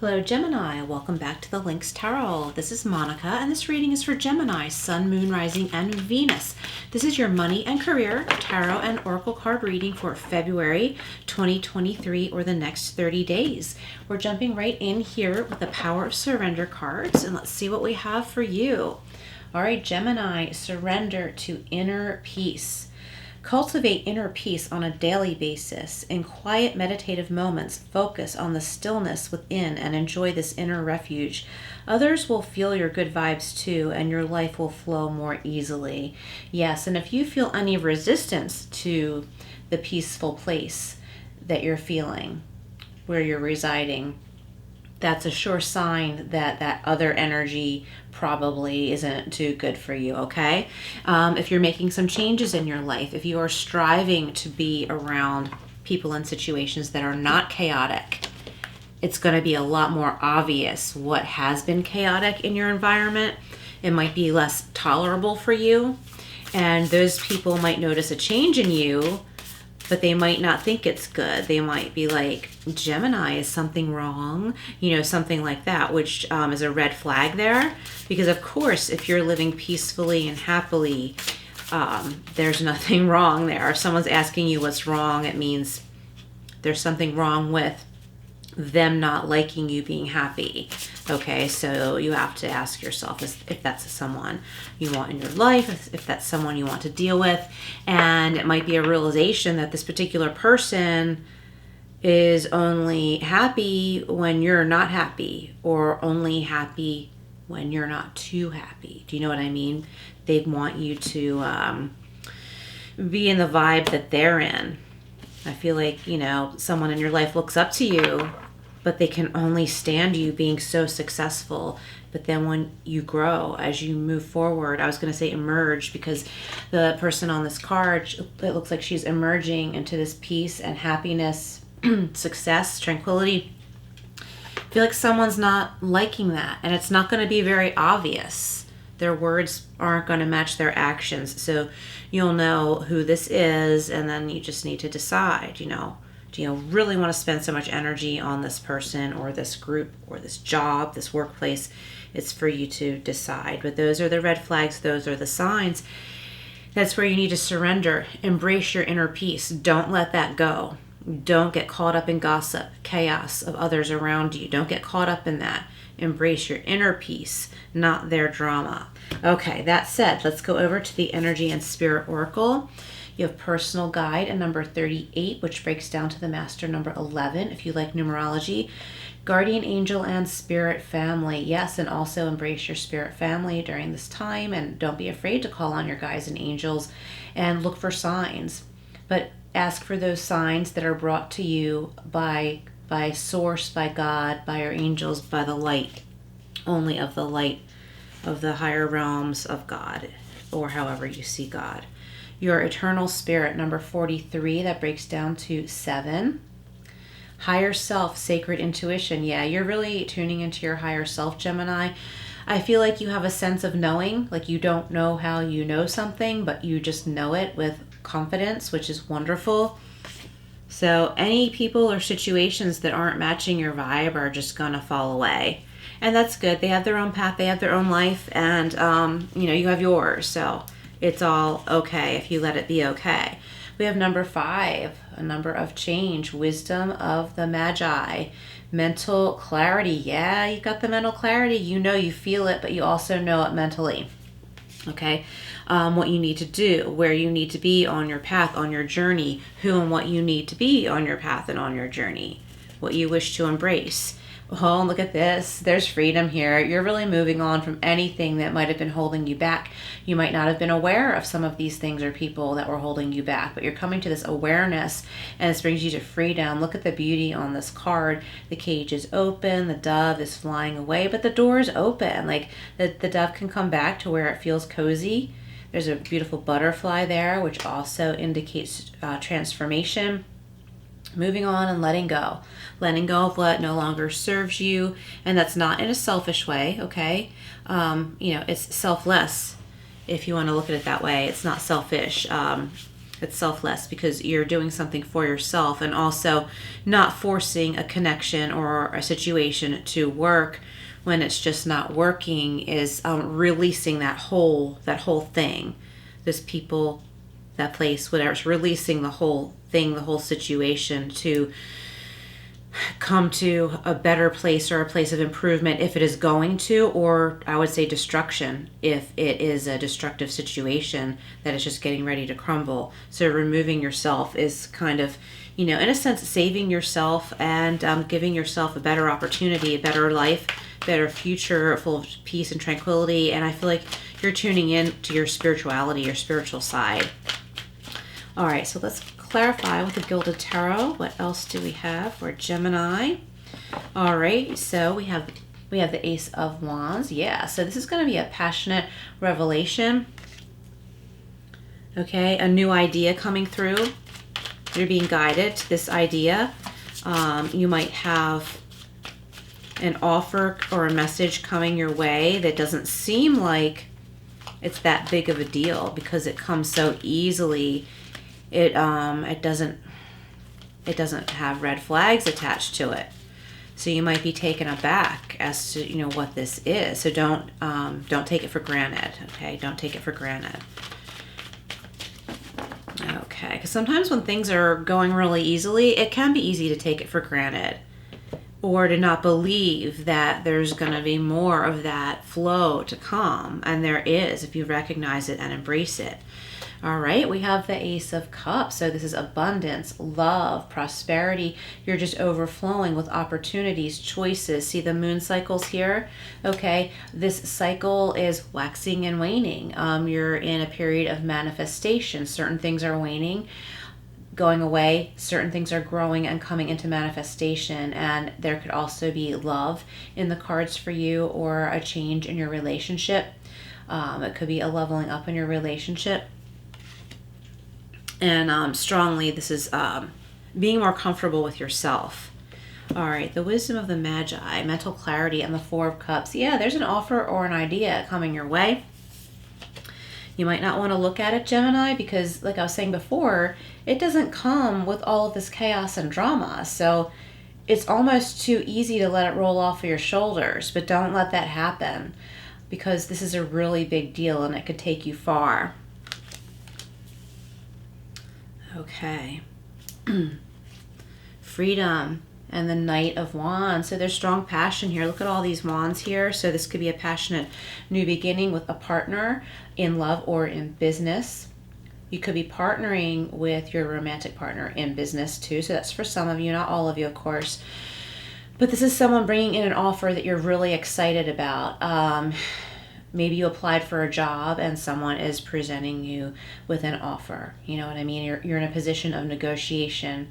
Hello Gemini, welcome back to the Lynx Tarot. This is Monica and this reading is for Gemini, Sun, Moon, Rising, and Venus. This is your money and career tarot and oracle card reading for February 2023 or the next 30 days. We're jumping right in here with the Power of Surrender cards and let's see what we have for you. All right, Gemini, surrender to inner peace. Cultivate inner peace on a daily basis. In quiet meditative moments, focus on the stillness within and enjoy this inner refuge. Others will feel your good vibes too, and your life will flow more easily. Yes, and if you feel any resistance to the peaceful place that you're feeling, where you're residing, that's a sure sign that that other energy probably isn't too good for you, okay? If you're making some changes in your life, if you are striving to be around people and situations that are not chaotic, it's going to be a lot more obvious what has been chaotic in your environment. It might be less tolerable for you, and those people might notice a change in you, but they might not think it's good. They might be like, Gemini, is something wrong? You know, something like that, which is a red flag there. Because of course, if you're living peacefully and happily, there's nothing wrong there. If someone's asking you what's wrong, it means there's something wrong with them not liking you being happy. Okay, so you have to ask yourself if that's someone you want in your life, if that's someone you want to deal with. And it might be a realization that this particular person is only happy when you're not happy, or only happy when you're not too happy. Do you know what I mean? They want you to be in the vibe that they're in. I feel like, you know, someone in your life looks up to you, but they can only stand you being so successful. But then when you grow, as you move forward, I was going to say emerge, because the person on this card, it looks like she's emerging into this peace and happiness, success, tranquility. I feel like someone's not liking that, and it's not going to be very obvious. Their words aren't going to match their actions. So you'll know who this is, and then you just need to decide, you know, do you really want to spend so much energy on this person or this group or this job, this workplace? It's for you to decide. But those are the red flags. Those are the signs. That's where you need to surrender. Embrace your inner peace. Don't let that go. Don't get caught up in gossip, chaos of others around you. Don't get caught up in that. Embrace your inner peace, not their drama. Okay, that said, let's go over to the Energy and Spirit Oracle. You have Personal Guide and number 38, which breaks down to the Master number 11, if you like numerology. Guardian Angel and Spirit Family. Yes, and also embrace your Spirit Family during this time, and don't be afraid to call on your guides and angels and look for signs. But ask for those signs that are brought to you by source, by God, by your angels, by the light, only of the light of the higher realms of God, or however you see God. Your Eternal Spirit, number 43, that breaks down to 7. Higher Self, Sacred Intuition. Yeah, you're really tuning into your higher self, Gemini. I feel like you have a sense of knowing, like you don't know how you know something, but you just know it with confidence, which is wonderful. So any people or situations that aren't matching your vibe are just gonna fall away. And that's good. They have their own path, they have their own life, and you know, you have yours. So it's all okay if you let it be okay. We have number 5, a number of change, Wisdom of the Magi, mental clarity. Yeah, you got the mental clarity. You know, you feel it, but you also know it mentally. Okay, what you need to do, where you need to be on your path, on your journey, who and what you need to be on your path and on your journey, what you wish to embrace. Oh, look at this. There's freedom here. You're really moving on from anything that might have been holding you back. You might not have been aware of some of these things or people that were holding you back, but you're coming to this awareness, and this brings you to freedom. Look at the beauty on this card. The cage is open. The dove is flying away, but the door is open. Like the dove can come back to where it feels cozy. There's a beautiful butterfly there, which also indicates transformation. Moving on and letting go of what no longer serves you, and that's not in a selfish way. Okay, you know, it's selfless if you want to look at it that way. It's not selfish. It's selfless because you're doing something for yourself, and also not forcing a connection or a situation to work when it's just not working is releasing that whole thing. Those people, that place, whatever. It's releasing the whole thing, the whole situation to come to a better place or a place of improvement if it is going to, or I would say destruction if it is a destructive situation that is just getting ready to crumble. So removing yourself is kind of, you know, in a sense, saving yourself and giving yourself a better opportunity, a better life, better future full of peace and tranquility. And I feel like you're tuning in to your spirituality, your spiritual side. All right, so let's clarify with the Gilded Tarot. What else do we have for Gemini? All right, so we have the Ace of Wands. Yeah, so this is going to be a passionate revelation. Okay, a new idea coming through. You're being guided to this idea. You might have an offer or a message coming your way that doesn't seem like it's that big of a deal because it comes so easily. It doesn't have red flags attached to it. So you might be taken aback as to, you know, what this is. So don't take it for granted. Okay, don't take it for granted. Okay, because sometimes when things are going really easily, it can be easy to take it for granted, or to not believe that there's going to be more of that flow to come. And there is, if you recognize it and embrace it. All right, we have the Ace of Cups. So this is abundance, love, prosperity. You're just overflowing with opportunities, choices. See the moon cycles here? Okay, this cycle is waxing and waning. You're in a period of manifestation. Certain things are waning, going away. Certain things are growing and coming into manifestation. And there could also be love in the cards for you, or a change in your relationship. It could be a leveling up in your relationship. And strongly, this is being more comfortable with yourself. All right, the Wisdom of the Magi, mental clarity, and the Four of Cups. Yeah, there's an offer or an idea coming your way. You might not want to look at it, Gemini, because like I was saying before, it doesn't come with all of this chaos and drama. So it's almost too easy to let it roll off of your shoulders, but don't let that happen, because this is a really big deal and it could take you far. Okay. Freedom and the Knight of Wands. So there's strong passion here. Look at all these wands here. So this could be a passionate new beginning with a partner in love or in business. You could be partnering with your romantic partner in business too. So that's for some of you, not all of you, of course. But this is someone bringing in an offer that you're really excited about. Maybe you applied for a job and someone is presenting you with an offer. You know what I mean? You're in a position of negotiation.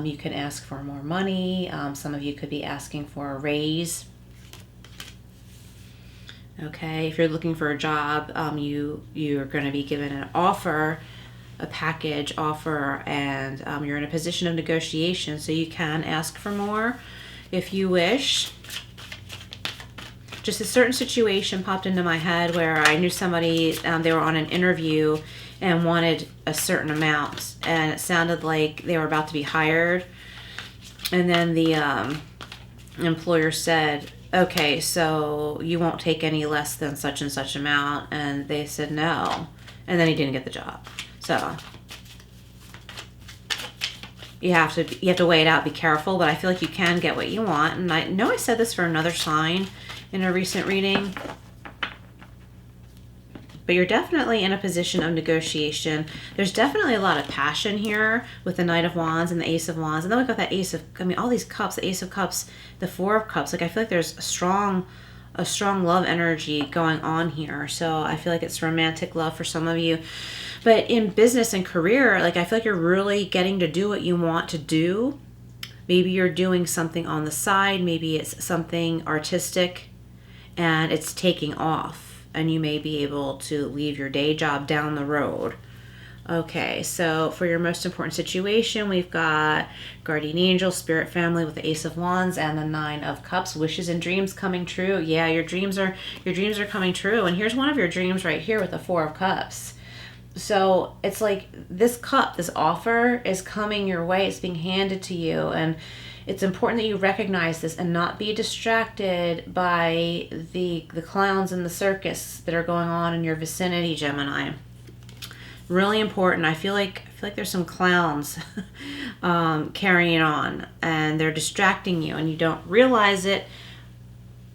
You can ask for more money. Some of you could be asking for a raise. Okay, if you're looking for a job, you're going to be given an offer, a package offer, and you're in a position of negotiation, so you can ask for more if you wish. Just a certain situation popped into my head where I knew somebody, they were on an interview and wanted a certain amount, and it sounded like they were about to be hired. And then the employer said, okay, so you won't take any less than such and such amount. And they said no. And then he didn't get the job. So you have to weigh it out, be careful, but I feel like you can get what you want. And I know I said this for another sign in a recent reading, but you're definitely in a position of negotiation. There's definitely a lot of passion here with the Knight of Wands and the Ace of Wands. And then we've got that Ace of, all these cups, the Ace of Cups, the Four of Cups. Like, I feel like there's a strong love energy going on here. So I feel like it's romantic love for some of you. But in business and career, like, I feel like you're really getting to do what you want to do. Maybe you're doing something on the side. Maybe it's something artistic and it's taking off, and you may be able to leave your day job down the road. Okay, so for your most important situation, we've got Guardian Angel, Spirit Family with the Ace of Wands and the Nine of Cups. Wishes and dreams coming true. Yeah, your dreams are coming true. And here's one of your dreams right here with the Four of Cups. So it's like this cup, this offer is coming your way. It's being handed to you. And it's important that you recognize this and not be distracted by the clowns in the circus that are going on in your vicinity, Gemini. Really important. I feel like there's some clowns carrying on, and they're distracting you, and you don't realize it,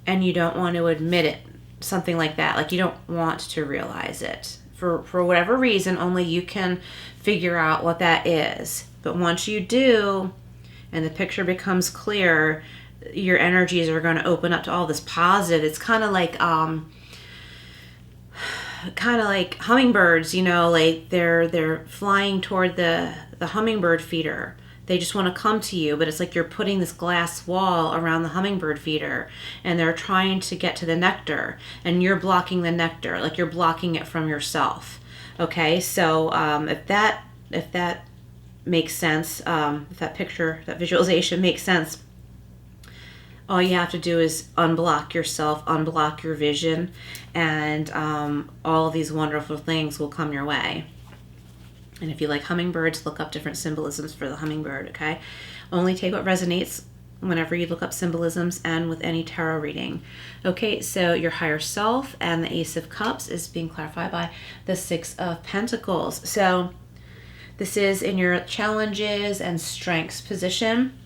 and you don't want to admit it. Something like that. Like, you don't want to realize it. For whatever reason, only you can figure out what that is. But once you do, and the picture becomes clear, your energies are going to open up to all this positive. It's kind of like hummingbirds, you know, like they're flying toward the hummingbird feeder. They just want to come to you, but it's like you're putting this glass wall around the hummingbird feeder, and they're trying to get to the nectar, and you're blocking the nectar, like you're blocking it from yourself. Okay, so if that makes sense, if that picture, that visualization makes sense, all you have to do is unblock yourself, unblock your vision, and all of these wonderful things will come your way. And if you like hummingbirds, look up different symbolisms for the hummingbird, okay? Only take what resonates whenever you look up symbolisms and with any tarot reading. Okay, so your higher self and the Ace of Cups is being clarified by the Six of Pentacles. So this is in your challenges and strengths position.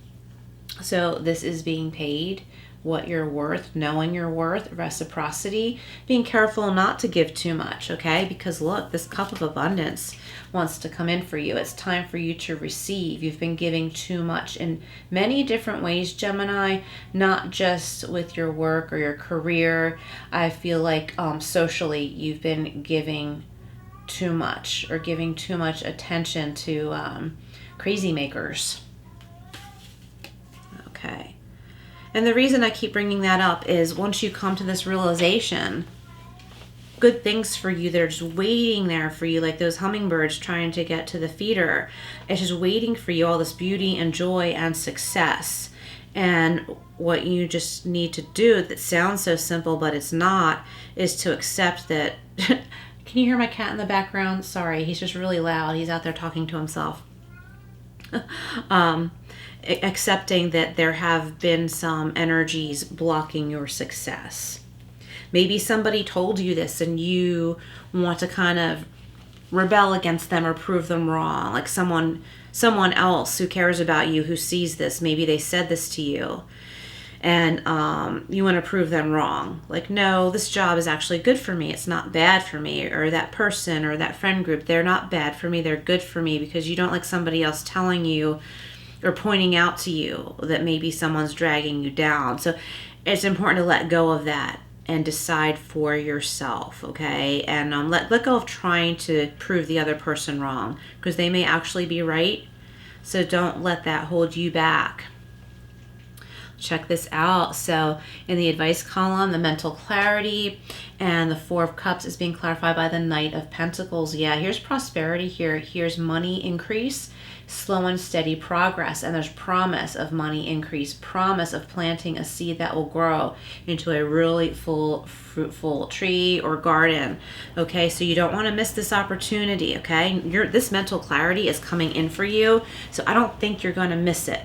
So this is being paid what you're worth, knowing your worth, reciprocity, being careful not to give too much, okay? Because look, this cup of abundance wants to come in for you. It's time for you to receive. You've been giving too much in many different ways, Gemini, not just with your work or your career. I feel like socially you've been giving too much, or giving too much attention to crazy makers. Okay. And the reason I keep bringing that up is once you come to this realization, good things for you that are just waiting there for you, like those hummingbirds trying to get to the feeder. It's just waiting for you, all this beauty and joy and success. And what you just need to do, that sounds so simple, but it's not, is to accept that. Can you hear my cat in the background? Sorry, he's just really loud. He's out there talking to himself. Accepting that there have been some energies blocking your success. Maybe somebody told you this and you want to kind of rebel against them or prove them wrong. Like someone else who cares about you, who sees this, maybe they said this to you, and you want to prove them wrong. Like, no, this job is actually good for me. It's not bad for me. Or that person or that friend group, they're not bad for me. They're good for me, because you don't like somebody else telling you or pointing out to you that maybe someone's dragging you down. So it's important to let go of that and decide for yourself, okay? And let go of trying to prove the other person wrong, because they may actually be right. So don't let that hold you back. Check this out. So in the advice column, the mental clarity and the Four of Cups is being clarified by the Knight of Pentacles. Yeah, here's prosperity here. Here's money increase, slow and steady progress, and there's promise of money increase, promise of planting a seed that will grow into a really full, fruitful tree or garden. Okay, so you don't want to miss this opportunity, okay? This mental clarity is coming in for you, so I don't think you're going to miss it.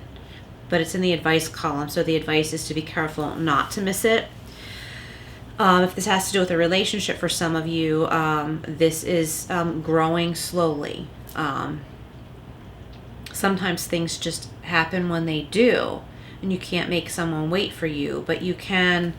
But it's in the advice column, so the advice is to be careful not to miss it. If this has to do with a relationship for some of you, this is growing slowly. Sometimes things just happen when they do, and you can't make someone wait for you, but you can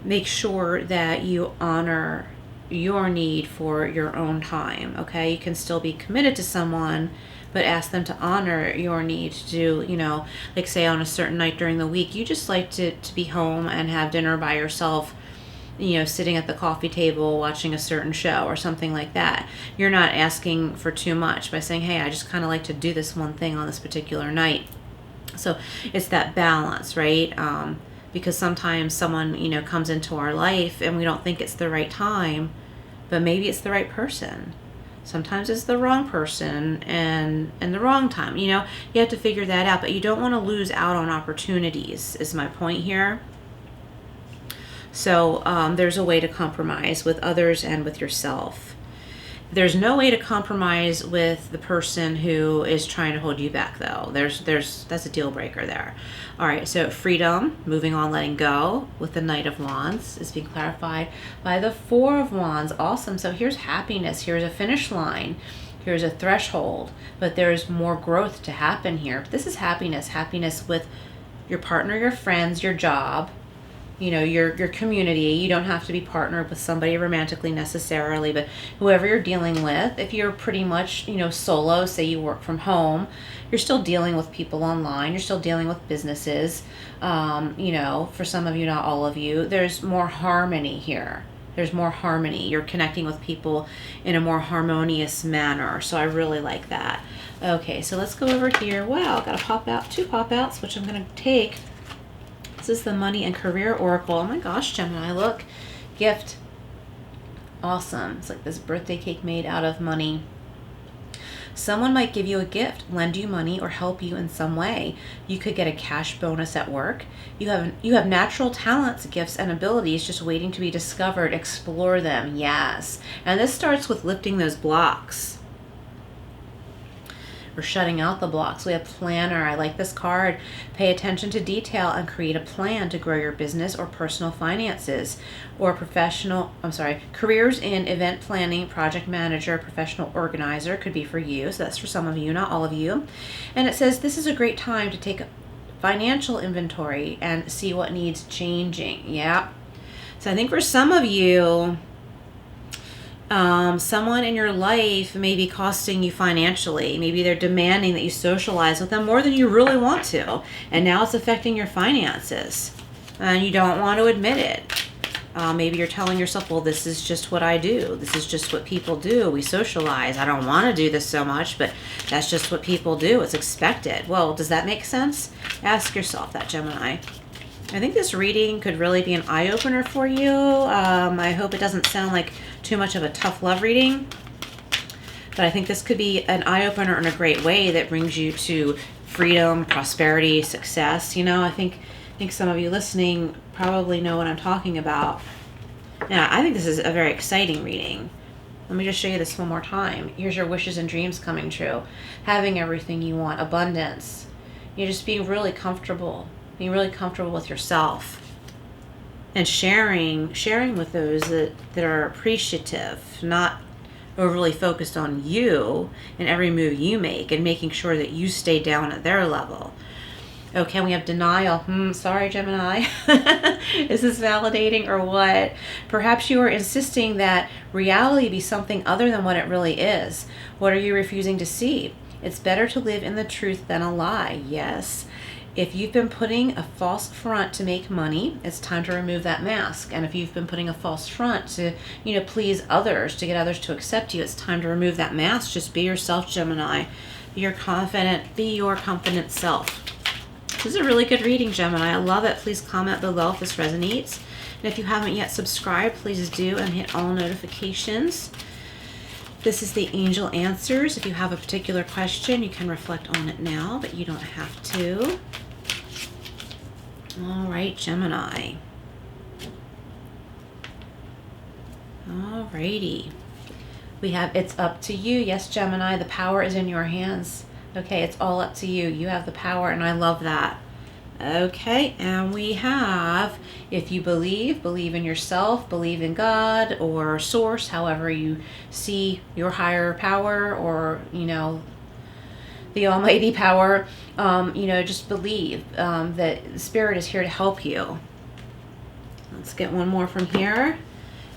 make sure that you honor your need for your own time, okay? You can still be committed to someone, but ask them to honor your need to do, you know, like say on a certain night during the week, you just like to be home and have dinner by yourself, you know, sitting at the coffee table watching a certain show or something like that. You're not asking for too much by saying, hey, I just kind of like to do this one thing on this particular night. So it's that balance, right? Because sometimes someone, you know, comes into our life and we don't think it's the right time, but maybe it's the right person. Sometimes it's the wrong person and the wrong time. You know, you have to figure that out, but you don't want to lose out on opportunities, is my point here. So there's a way to compromise with others and with yourself. There's no way to compromise with the person who is trying to hold you back, though. That's a deal breaker there. All right, so freedom, moving on, letting go with the Knight of Wands is being clarified by the Four of Wands. Awesome. So here's happiness. Here's a finish line. Here's a threshold, but there's more growth to happen here. This is happiness. Happiness with your partner, your friends, your job, your community. You don't have to be partnered with somebody romantically necessarily, but whoever you're dealing with. If you're pretty much, solo, say you work from home, you're still dealing with people online. You're still dealing with businesses. For some of you, not all of you, there's more harmony here. There's more harmony. You're connecting with people in a more harmonious manner. So I really like that. Okay, so let's go over here. Wow, got to pop out 2 pop outs, which I'm going to take. This is the Money and Career Oracle. Oh my gosh, Gemini, look. Gift. Awesome. It's like this birthday cake made out of money. Someone might give you a gift, lend you money, or help you in some way. You could get a cash bonus at work. You have natural talents, gifts, and abilities just waiting to be discovered. Explore them. Yes. And this starts with lifting those blocks. We're shutting out the blocks. We have planner. I like this card. Pay attention to detail and create a plan to grow your business or personal finances or careers in event planning, project manager, professional organizer could be for you. So that's for some of you, not all of you. And it says this is a great time to take a financial inventory and see what needs changing. Yeah. So I think for some of you, someone in your life may be costing you financially. Maybe they're demanding that you socialize with them more than you really want to. And now it's affecting your finances. And you don't want to admit it. Maybe you're telling yourself, well, this is just what I do. This is just what people do. We socialize. I don't want to do this so much, but that's just what people do. It's expected. Well, does that make sense? Ask yourself that, Gemini. I think this reading could really be an eye-opener for you. I hope it doesn't sound like too much of a tough love reading. But I think this could be an eye-opener in a great way that brings you to freedom, prosperity, success. I think some of you listening probably know what I'm talking about. Yeah, I think this is a very exciting reading. Let me just show you this one more time. Here's your wishes and dreams coming true. Having everything you want, abundance. You're just being really comfortable. Being really comfortable with yourself and sharing with those that are appreciative, not overly focused on you and every move you make and making sure that you stay down at their level. Okay, we have denial. Sorry, Gemini. Is this validating or what? Perhaps you are insisting that reality be something other than what it really is. What are you refusing to see? It's better to live in the truth than a lie. Yes. If you've been putting a false front to make money, it's time to remove that mask. And if you've been putting a false front to, please others, to get others to accept you, it's time to remove that mask. Just be yourself, Gemini. Be your confident self. This is a really good reading, Gemini. I love it. Please comment below if this resonates. And if you haven't yet subscribed, please do and hit all notifications. This is the Angel Answers. If you have a particular question, you can reflect on it now, but you don't have to. All right, Gemini. All righty. We have it's up to you. Yes, Gemini, the power is in your hands. Okay, it's all up to you. You have the power, and I love that. Okay, and we have, if you believe in yourself, believe in God or source, however you see your higher power or, the almighty power, just believe that Spirit is here to help you. Let's get one more from here.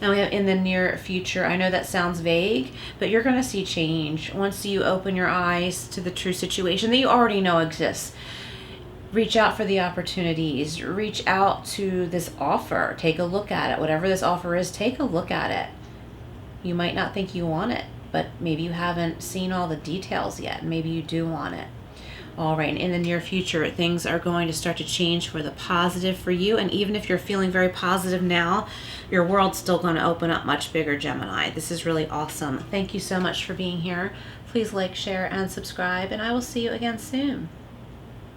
And we have in the near future. I know that sounds vague, but you're going to see change once you open your eyes to the true situation that you already know exists. Reach out for the opportunities. Reach out to this offer. Take a look at it. Whatever this offer is, take a look at it. You might not think you want it, but maybe you haven't seen all the details yet. Maybe you do want it. All right, and in the near future, things are going to start to change for the positive for you. And even if you're feeling very positive now, your world's still going to open up much bigger, Gemini. This is really awesome. Thank you so much for being here. Please like, share, and subscribe, and I will see you again soon.